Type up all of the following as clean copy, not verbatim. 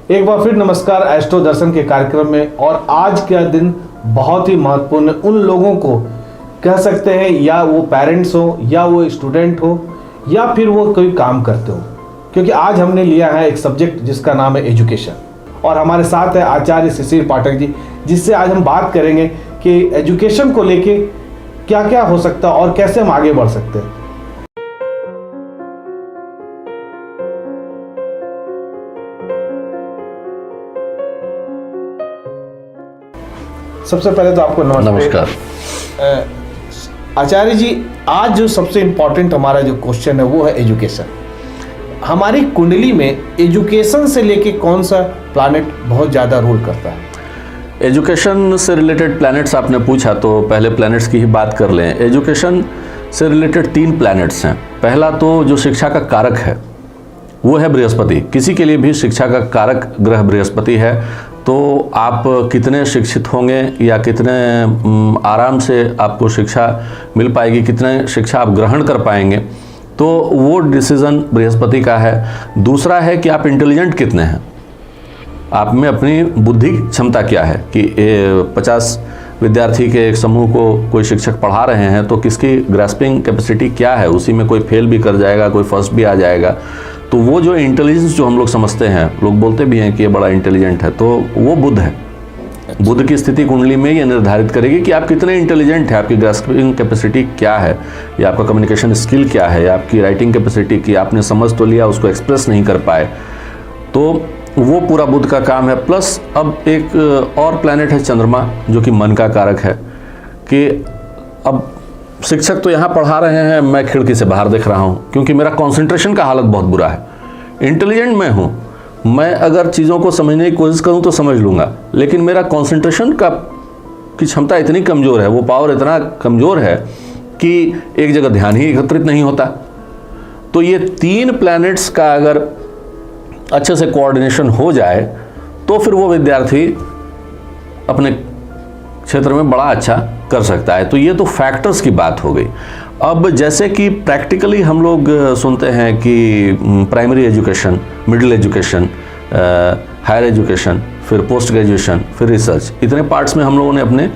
एक बार फिर नमस्कार एस्ट्रो दर्शन के कार्यक्रम में। और आज का दिन बहुत ही महत्वपूर्ण उन लोगों को कह सकते हैं, या वो पेरेंट्स हो, या वो स्टूडेंट हो, या फिर वो कोई काम करते हो, क्योंकि आज हमने लिया है एक सब्जेक्ट जिसका नाम है एजुकेशन। और हमारे साथ है आचार्य शिशिर पाठक जी, जिससे आज हम बात करेंगे कि एजुकेशन को लेके क्या क्या हो सकता है और कैसे हम आगे बढ़ सकते हैं। सबसे पहले तो आपको नमस्कार। आचार्य जी, आज जो सबसे इम्पोर्टेंट हमारा जो क्वेश्चन है वो है एजुकेशन। हमारी कुंडली में एजुकेशन से लेके कौन सा प्लैनेट बहुत ज़्यादा रोल करता है? एजुकेशन से रिलेटेड प्लैनेट्स आपने पूछा, तो पहले प्लैनेट्स की ही बात कर लें। एजुकेशन से रिलेटेड 3 प्लैनेट्स हैं। पहला तो जो शिक्षा का कारक है वो है बृहस्पति। किसी के लिए भी शिक्षा का कारक ग्रह बृहस्पति है, तो आप कितने शिक्षित होंगे या कितने आराम से आपको शिक्षा मिल पाएगी, कितने शिक्षा आप ग्रहण कर पाएंगे, तो वो डिसीज़न बृहस्पति का है। दूसरा है कि आप इंटेलिजेंट कितने हैं, आप में अपनी बुद्धि क्षमता क्या है, कि 50 विद्यार्थी के एक समूह को कोई शिक्षक पढ़ा रहे हैं तो किसकी ग्रास्पिंग कैपेसिटी क्या है, उसी में कोई फेल भी कर जाएगा, कोई फर्स्ट भी आ जाएगा। तो वो जो इंटेलिजेंस जो हम लोग समझते हैं, लोग बोलते भी हैं कि ये बड़ा इंटेलिजेंट है, तो वो बुध है। बुध की स्थिति कुंडली में ये निर्धारित करेगी कि आप कितने इंटेलिजेंट हैं, आपकी ग्रास्पिंग कैपेसिटी क्या है, या आपका कम्युनिकेशन स्किल क्या है, या आपकी राइटिंग कैपेसिटी की आपने समझ तो लिया, उसको एक्सप्रेस नहीं कर पाए, तो वो पूरा बुध का काम है। प्लस अब एक और प्लैनेट है चंद्रमा, जो कि मन का कारक है, कि अब शिक्षक तो यहाँ पढ़ा रहे हैं, मैं खिड़की से बाहर देख रहा हूँ, क्योंकि मेरा कंसंट्रेशन का हालत बहुत बुरा है। इंटेलिजेंट मैं हूँ, मैं अगर चीज़ों को समझने की कोशिश करूँ तो समझ लूँगा, लेकिन मेरा कंसंट्रेशन की क्षमता इतनी कमज़ोर है, वो पावर इतना कमज़ोर है कि एक जगह ध्यान ही एकत्रित नहीं होता। तो ये 3 प्लैनेट्स का अगर अच्छे से कोऑर्डिनेशन हो जाए तो फिर वो विद्यार्थी अपने क्षेत्र में बड़ा अच्छा कर सकता है। तो ये तो फैक्टर्स की बात हो गई। अब जैसे कि प्रैक्टिकली हम लोग सुनते हैं कि primary education, middle education, higher education, फिर पोस्ट ग्रेजुएशन, फिर रिसर्च, इतने पार्ट्स में हम लोगों ने अपने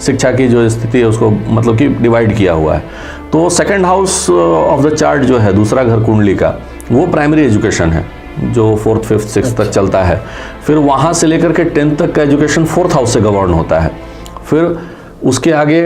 शिक्षा की जो स्थिति है उसको मतलब कि डिवाइड किया हुआ है। तो second house of the chart जो है, दूसरा घर कुंडली का, वो प्राइमरी एजुकेशन है, जो 4th, 5th, 6th तक चलता है। फिर वहाँ से लेकर के 10th तक का एजुकेशन 4th हाउस से गवर्न होता है। फिर उसके आगे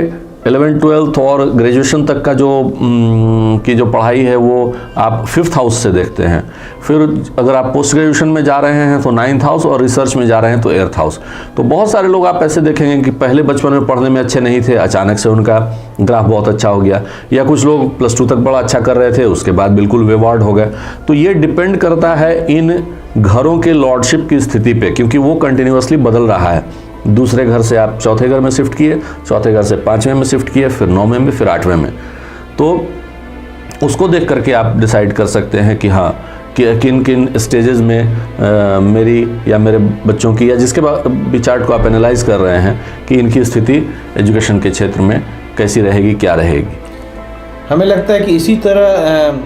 11th, 12th और ग्रेजुएशन तक का जो पढ़ाई है वो आप 5th हाउस से देखते हैं। फिर अगर आप पोस्ट ग्रेजुएशन में जा रहे हैं तो 9th हाउस, और रिसर्च में जा रहे हैं तो 8th हाउस। तो बहुत सारे लोग आप ऐसे देखेंगे कि पहले बचपन में पढ़ने में अच्छे नहीं थे, अचानक से उनका ग्राफ बहुत अच्छा हो गया, या कुछ लोग +2 तक बड़ा अच्छा कर रहे थे, उसके बाद बिल्कुल वेवार्ड हो गए। तो ये डिपेंड करता है इन घरों के लॉर्डशिप की स्थिति पे, क्योंकि वो कंटिन्यूसली बदल रहा है। दूसरे घर से आप चौथे घर में शिफ्ट किए, चौथे घर से 5वें में शिफ्ट किए, फिर 9वें में, फिर 8वें में। तो उसको देख करके आप डिसाइड कर सकते हैं कि हाँ, कि किन किन स्टेजेस में मेरी या मेरे बच्चों की, या जिसके भी चार्ट को आप एनालाइज कर रहे हैं, कि इनकी स्थिति एजुकेशन के क्षेत्र में कैसी रहेगी, क्या रहेगी। हमें लगता है कि इसी तरह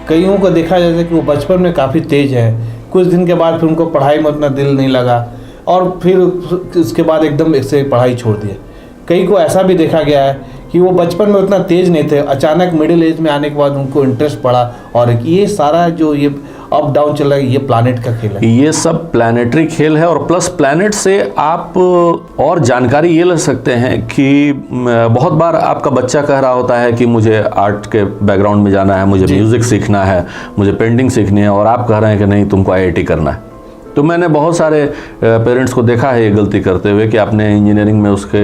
कईयों को देखा जाता है कि वो बचपन में काफ़ी तेज है, कुछ दिन के बाद फिर उनको पढ़ाई में उतना दिल नहीं लगा, और फिर उसके बाद एकदम इससे पढ़ाई छोड़ दिया। कई को ऐसा भी देखा गया है कि वो बचपन में उतना तेज नहीं थे, अचानक मिडिल एज में आने के बाद उनको इंटरेस्ट पड़ा, और ये सारा जो ये अप डाउन चल रहा है, ये प्लैनेट का खेल है। ये सब प्लैनेटरी खेल है, और प्लस प्लैनेट से आप और जानकारी ये ले सकते हैं कि बहुत बार आपका बच्चा कह रहा होता है कि मुझे आर्ट के बैकग्राउंड में जाना है, मुझे म्यूज़िक सीखना है, मुझे पेंटिंग सीखनी है, और आप कह रहे हैं कि नहीं, तुमको IIT करना है। तो मैंने बहुत सारे पेरेंट्स को देखा है ये गलती करते हुए कि आपने इंजीनियरिंग में उसके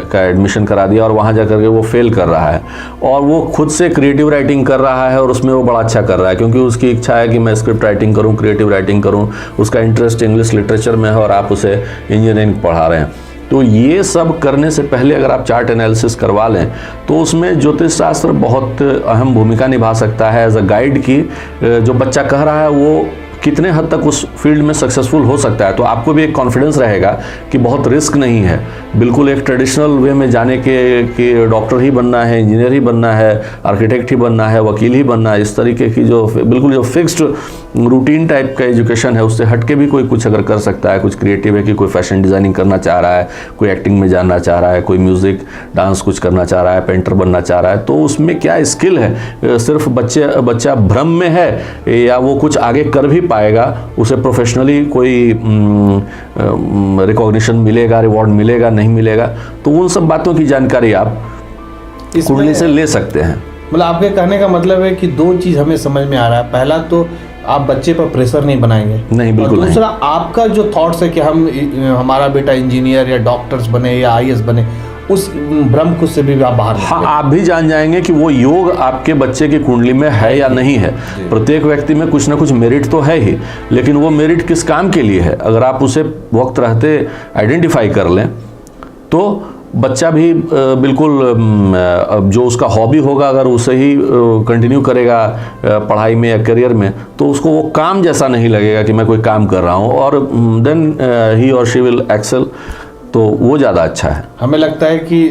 का एडमिशन करा दिया, और वहाँ जा कर के वो फेल कर रहा है, और वो खुद से क्रिएटिव राइटिंग कर रहा है, और उसमें वो बड़ा अच्छा कर रहा है, क्योंकि उसकी इच्छा है कि मैं स्क्रिप्ट राइटिंग करूँ, क्रिएटिव राइटिंग करूँ, उसका इंटरेस्ट इंग्लिश लिटरेचर में है, और आप उसे इंजीनियरिंग पढ़ा रहे हैं। तो ये सब करने से पहले अगर आप चार्ट एनालिसिस करवा लें तो उसमें ज्योतिष शास्त्र बहुत अहम भूमिका निभा सकता है एज अ गाइड की जो बच्चा कह रहा है वो कितने हद तक उस फील्ड में सक्सेसफुल हो सकता है। तो आपको भी एक कॉन्फिडेंस रहेगा कि बहुत रिस्क नहीं है, बिल्कुल एक ट्रेडिशनल वे में जाने के डॉक्टर ही बनना है, इंजीनियर ही बनना है, आर्किटेक्ट ही बनना है, वकील ही बनना है, इस तरीके की जो बिल्कुल जो फिक्स्ड रूटीन टाइप का एजुकेशन है उससे हटके भी कोई कुछ अगर कर सकता है, कुछ क्रिएटिव है कि कोई फैशन डिज़ाइनिंग करना चाह रहा है, कोई एक्टिंग में जानना चाह रहा है, कोई म्यूज़िक डांस कुछ करना चाह रहा है, पेंटर बनना चाह रहा है, तो उसमें क्या स्किल है, सिर्फ बच्चा भ्रम में है या वो कुछ आगे कर भी पाएगा, उसे प्रोफेशनली कोई रिकॉग्निशन मिलेगा, रिवॉर्ड मिलेगा, नहीं मिलेगा, तो उन सब बातों की जानकारी आप कुंडली से ले सकते हैं। मतलब आपके कहने का मतलब है कि दो चीज़ हमें समझ में आ रहा है। पहला तो आप बच्चे पर प्रेशर नहीं बनाएंगे, नहीं, बिल्कुल और दूसरा नहीं। आपका जो थॉट्स है कि हमारा बेटा इंजीनियर या डॉक्टर्स बने या आईएएस बने, उस भ्रम को से भी आप बाहर हाँ, निकलें। आप भी जान जाएंगे कि वो योग आपके बच्चे की कुंडली में है या नहीं है। प्रत्येक व्यक्ति में कुछ ना कुछ मेरिट तो है ही, लेकिन वो मेरिट किस काम के लिए है, अगर आप उसे वक्त रहते आइडेंटिफाई कर लें तो बच्चा भी बिल्कुल जो उसका हॉबी होगा अगर उसे ही कंटिन्यू करेगा पढ़ाई में या करियर में, तो उसको वो काम जैसा नहीं लगेगा कि मैं कोई काम कर रहा हूँ, और देन ही और शी विल एक्सेल, तो वो ज़्यादा अच्छा है। हमें लगता है कि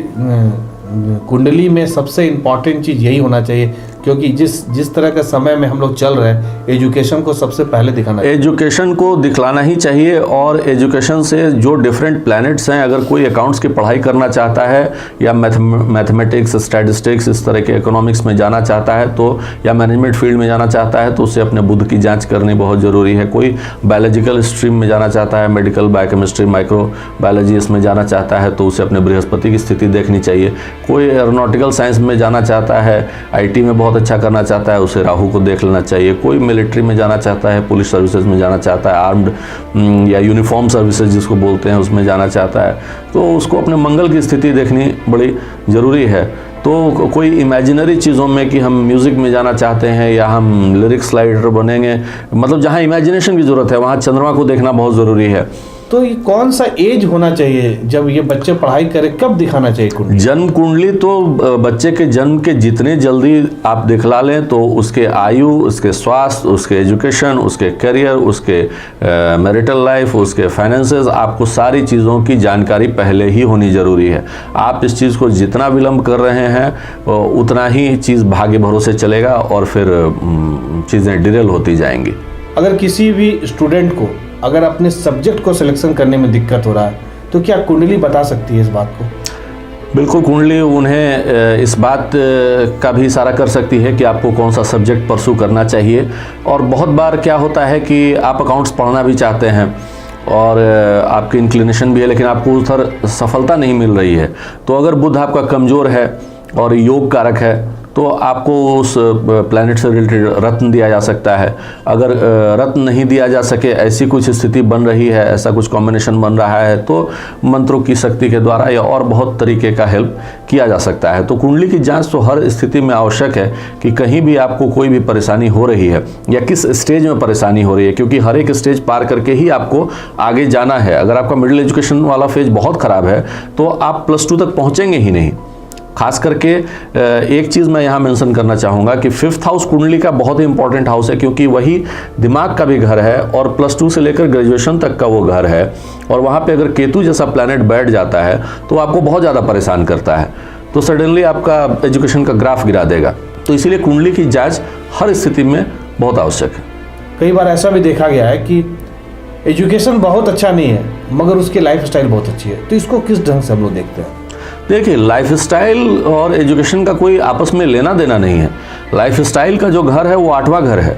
कुंडली में सबसे इम्पॉर्टेंट चीज़ यही होना चाहिए, क्योंकि जिस तरह का समय में हम लोग चल रहे हैं, एजुकेशन को सबसे पहले दिखाना चाहिए। एजुकेशन को दिखलाना ही चाहिए, और एजुकेशन से जो डिफरेंट प्लैनेट्स हैं, अगर कोई अकाउंट्स की पढ़ाई करना चाहता है या मैथमेटिक्स, स्टैटिस्टिक्स, इस तरह के इकोनॉमिक्स में जाना चाहता है, तो या मैनेजमेंट फील्ड में जाना चाहता है, तो उसे अपने बुध की जांच करनी बहुत ज़रूरी है। कोई बायोलॉजिकल स्ट्रीम में जाना चाहता है, मेडिकल, बायोकेमिस्ट्री, माइक्रो बायोलॉजी, इसमें जाना चाहता है, तो उसे अपने बृहस्पति की स्थिति देखनी चाहिए। कोई एरोनॉटिकल साइंस में जाना चाहता है, आईटी में बहुत अच्छा करना चाहता है, उसे राहु को देख लेना चाहिए। कोई मिलिट्री में जाना चाहता है, पुलिस सर्विसेज में जाना चाहता है, आर्म्ड या यूनिफॉर्म सर्विसेज जिसको बोलते हैं, उसमें जाना चाहता है, तो उसको अपने मंगल की स्थिति देखनी बड़ी ज़रूरी है। तो कोई इमेजिनरी चीज़ों में कि हम म्यूज़िक में जाना चाहते हैं या हम लिरिक्स राइटर बनेंगे, मतलब जहाँ इमेजिनेशन की ज़रूरत है वहाँ चंद्रमा को देखना बहुत ज़रूरी है। तो ये कौन सा एज होना चाहिए जब ये बच्चे पढ़ाई करें, कब दिखाना चाहिए कुंडली? जन्म कुंडली तो बच्चे के जन्म के जितने जल्दी आप दिखला लें तो उसके आयु, उसके स्वास्थ्य, उसके एजुकेशन, उसके करियर, उसके मैरिटल लाइफ, उसके फाइनेंसेस, आपको सारी चीज़ों की जानकारी पहले ही होनी ज़रूरी है। आप इस चीज़ को जितना विलम्ब कर रहे हैं उतना ही चीज़ भाग्य भरोसे चलेगा और फिर चीज़ें डिरेल होती जाएंगी। अगर किसी भी स्टूडेंट को अगर अपने सब्जेक्ट को सिलेक्शन करने में दिक्कत हो रहा है, तो क्या कुंडली बता सकती है इस बात को? बिल्कुल, कुंडली उन्हें इस बात का भी इशारा कर सकती है कि आपको कौन सा सब्जेक्ट परसू करना चाहिए। और बहुत बार क्या होता है कि आप अकाउंट्स पढ़ना भी चाहते हैं और आपकी इंक्लिनेशन भी है, लेकिन आपको उधर सफलता नहीं मिल रही है। तो अगर बुध आपका कमज़ोर है और योग कारक है, तो आपको उस प्लैनेट से रिलेटेड रत्न दिया जा सकता है। अगर रत्न नहीं दिया जा सके, ऐसी कुछ स्थिति बन रही है, ऐसा कुछ कॉम्बिनेशन बन रहा है, तो मंत्रों की शक्ति के द्वारा या और बहुत तरीके का हेल्प किया जा सकता है। तो कुंडली की जांच तो हर स्थिति में आवश्यक है कि कहीं भी आपको कोई भी परेशानी हो रही है या किस स्टेज में परेशानी हो रही है, क्योंकि हर एक स्टेज पार करके ही आपको आगे जाना है। अगर आपका मिडिल एजुकेशन वाला फेज बहुत ख़राब है तो आप +2 तक पहुँचेंगे ही नहीं। खास करके एक चीज़ मैं यहाँ मेंशन करना चाहूँगा कि 5th हाउस कुंडली का बहुत ही इंपॉर्टेंट हाउस है, क्योंकि वही दिमाग का भी घर है और +2 से लेकर ग्रेजुएशन तक का वो घर है। और वहाँ पे अगर केतु जैसा प्लैनेट बैठ जाता है तो आपको बहुत ज़्यादा परेशान करता है, तो सडनली आपका एजुकेशन का ग्राफ गिरा देगा। तो इसीलिए कुंडली की जाँच हर स्थिति में बहुत आवश्यक है। कई बार ऐसा भी देखा गया है कि एजुकेशन बहुत अच्छा नहीं है मगर उसकी लाइफ स्टाइल बहुत अच्छी है, तो इसको किस ढंग से हम लोग देखते हैं? देखिए, लाइफस्टाइल और एजुकेशन का कोई आपस में लेना देना नहीं है। लाइफस्टाइल का जो घर है वो 8वां घर है,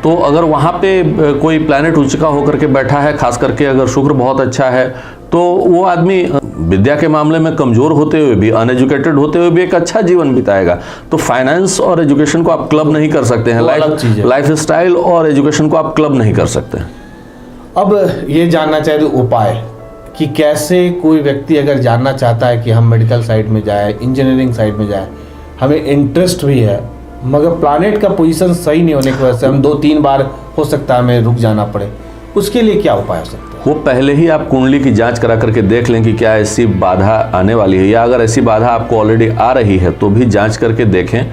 तो अगर वहाँ पे कोई प्लैनेट उच्च का होकर के बैठा है, खास करके अगर शुक्र बहुत अच्छा है, तो वो आदमी विद्या के मामले में कमज़ोर होते हुए भी, अनएजुकेटेड होते हुए भी एक अच्छा जीवन बिताएगा। तो फाइनेंस और एजुकेशन को आप क्लब नहीं कर सकते हैं, लाइफस्टाइल और एजुकेशन को आप क्लब नहीं कर सकते हैं। अब ये जानना चाहिए तो उपाय कि कैसे कोई व्यक्ति अगर जानना चाहता है कि हम मेडिकल साइड में जाए, इंजीनियरिंग साइड में जाए, हमें इंटरेस्ट भी है मगर प्लैनेट का पोजीशन सही नहीं होने की वजह से हम 2-3 बार हो सकता है हमें रुक जाना पड़े, उसके लिए क्या उपाय हो सकता है? वो पहले ही आप कुंडली की जांच करा करके देख लें कि क्या ऐसी बाधा आने वाली है, या अगर ऐसी बाधा आपको ऑलरेडी आ रही है तो भी जांच करके देखें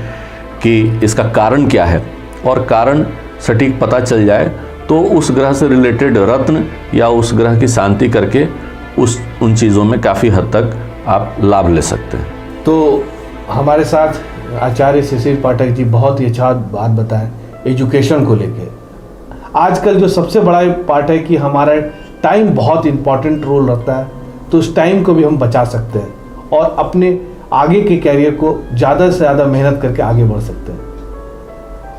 कि इसका कारण क्या है, और कारण सटीक पता चल जाए तो उस ग्रह से रिलेटेड रत्न या उस ग्रह की शांति करके उन चीज़ों में काफ़ी हद तक आप लाभ ले सकते हैं। तो हमारे साथ आचार्य शिशिर पाठक जी बहुत ही अच्छा बात बताएं एजुकेशन को लेके। आजकल जो सबसे बड़ा पार्ट है कि हमारा टाइम बहुत इंपॉर्टेंट रोल रखता है, तो उस टाइम को भी हम बचा सकते हैं और अपने आगे के कैरियर को ज़्यादा से ज़्यादा मेहनत करके आगे बढ़ सकते हैं।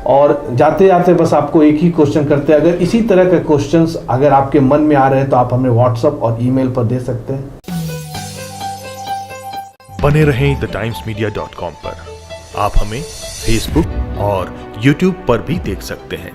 और जाते जाते बस आपको एक ही क्वेश्चन करते हैं, अगर इसी तरह के क्वेश्चंस अगर आपके मन में आ रहे हैं तो आप हमें व्हाट्सएप और ईमेल पर दे सकते हैं। बने रहें thetimesmedia.com पर। आप हमें फेसबुक और यूट्यूब पर भी देख सकते हैं।